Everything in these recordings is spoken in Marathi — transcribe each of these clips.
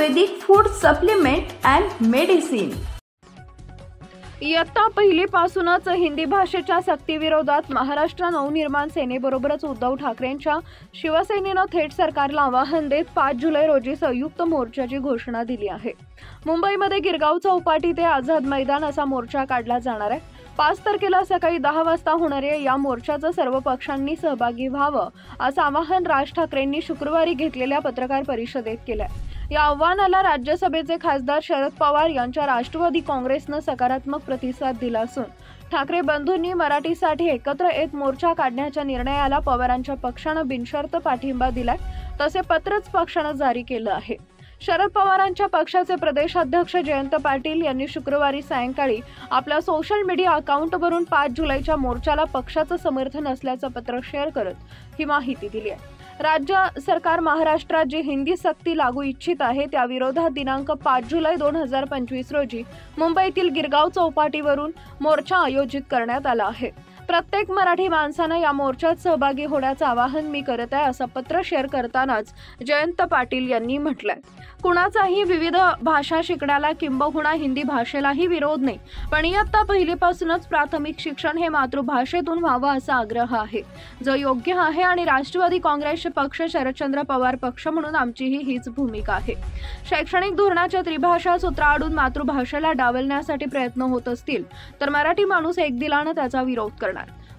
Ayurvedic food supplement and medicine. इयत्ता पहिलीपासूनच हिंदी भाषेच्या सक्तीविरोधात महाराष्ट्र नवनिर्माण सेनेबरोबरच उद्धव ठाकरेंच्या शिवसेनेनं थेट सरकारला आवाहन देत 5 जुलै रोजी संयुक्त मोर्चाची घोषणा दिली आहे। मुंबईमध्ये गिरगाव चौपाटी ते आझाद मैदान असा मोर्चा काढला जाणार आहे। 5 तारखेला सकाळी 10 वाजता होणाऱ्या या मोर्चाचं सर्व पक्षांनी सहभागी व्हावं असं आवाहन राज ठाकरेंनी शुक्रवारी घेतलेल्या पत्रकार परिषदेत केलंय। या आव्हानाला राज्यसभेचे खासदार शरद पवार यांच्या राष्ट्रवादी काँग्रेसनं सकारात्मक प्रतिसाद दिला असून ठाकरे बंधूंनी मराठीसाठी एकत्र एक मोर्चा काढण्याच्या निर्णयाला पवारांच्या पक्षानं बिनशर्त पाठिंबा दिलाय, तसे पत्रच पक्षानं जारी केलं आहे। शरद पवारांच्या पक्षाचे प्रदेशाध्यक्ष जयंत पाटील यांनी शुक्रवारी सायंकाळी आपल्या सोशल मीडिया अकाउंटवरून 5 जुलैच्या मोर्चाला पक्षाचं समर्थन असल्याचं पत्र शेअर करत ही माहिती दिली आहे। राज्य सरकार महाराष्ट्रात जी हिंदी सक्ती लागू इच्छित आहे त्या विरोधात दिनांक 5 जुलै 2025 रोजी मुंबईतील गिरगाव चौपाटीवरून मोर्चा आयोजित करण्यात आला आहे। प्रत्येक मराठी माणसानं या मोर्चात सहभागी होण्याचं आवाहन मी करत आहे असं पत्र शेअर करतानाच जयंत पाटील यांनी म्हटलंय। कुणाचाही विविध भाषा शिकण्याला किंबहुना हिंदी भाषेलाही विरोध नाही, पण इयत्ता पहिलीपासूनच प्राथमिक शिक्षण हे मातृभाषेतून व्हावं असा आग्रह आहे, जो योग्य आहे आणि राष्ट्रवादी काँग्रेस पक्ष शरदचंद्र पवार पक्ष म्हणून आमचीही हीच भूमिका आहे। शैक्षणिक धोरणाच्या त्रिभाषा सूत्राआडून मातृभाषेला डावलण्यासाठी प्रयत्न होत असतील तर मराठी माणूस एकदिलानं त्याचा विरोध करणार।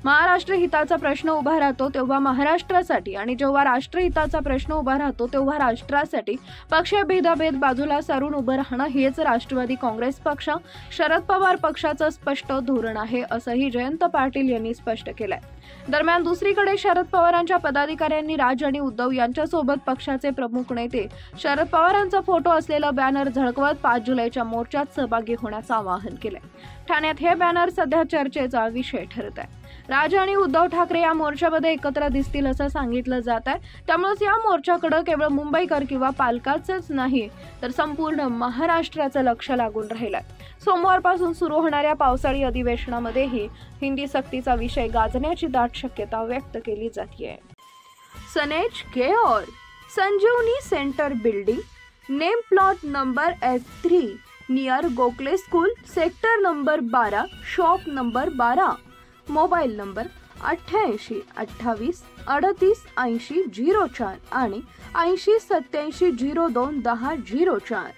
महाराष्ट्र हिताचा प्रश्न उभा राहतो तेव्हा महाराष्ट्रासाठी आणि जेव्हा राष्ट्रहिताचा प्रश्न उभा राहतो तेव्हा राष्ट्रासाठी पक्षीय भेदाभेद बाजूला सारून उभं राहणं हेच राष्ट्रवादी काँग्रेस पक्ष शरद पवार पक्षाचं स्पष्ट धोरण आहे असंही जयंत पाटील यांनी स्पष्ट केलंय। दरम्यान दुसरीकडे शरद पवारांच्या पदाधिकाऱ्यांनी राज आणि उद्धव यांच्यासोबत पक्षाचे प्रमुख नेते शरद पवारांचा फोटो असलेला बॅनर झळकवत 5 जुलैच्या मोर्चात सहभागी होण्याचं आवाहन केलंय। ठाण्यात हे बॅनर सध्या चर्चेचा विषय ठरत आहे। राज आणि उद्धव ठाकरे या मोर्चामध्ये एकत्र दिसतील असं सांगितलं जात आहे, त्यामुळे या मोर्चाकडे केवळ मुंबईकर किंवा पालकाचंच नाही तर संपूर्ण महाराष्ट्राचं लक्ष लागून राहिलंय। सोमवारपासून सुरू होणाऱ्या पावसाळी अधिवेशनामध्येही हिंदी सक्तीचा विषय गाजण्याची दाट शक्यता व्यक्त केली जाते। सनेज care Sanjeevani centre building, name plot number F3 near Gokhale school, sector number 12, shop number 12, mobile number 88 28 38 80 04 आणि 80 87 02 10 04।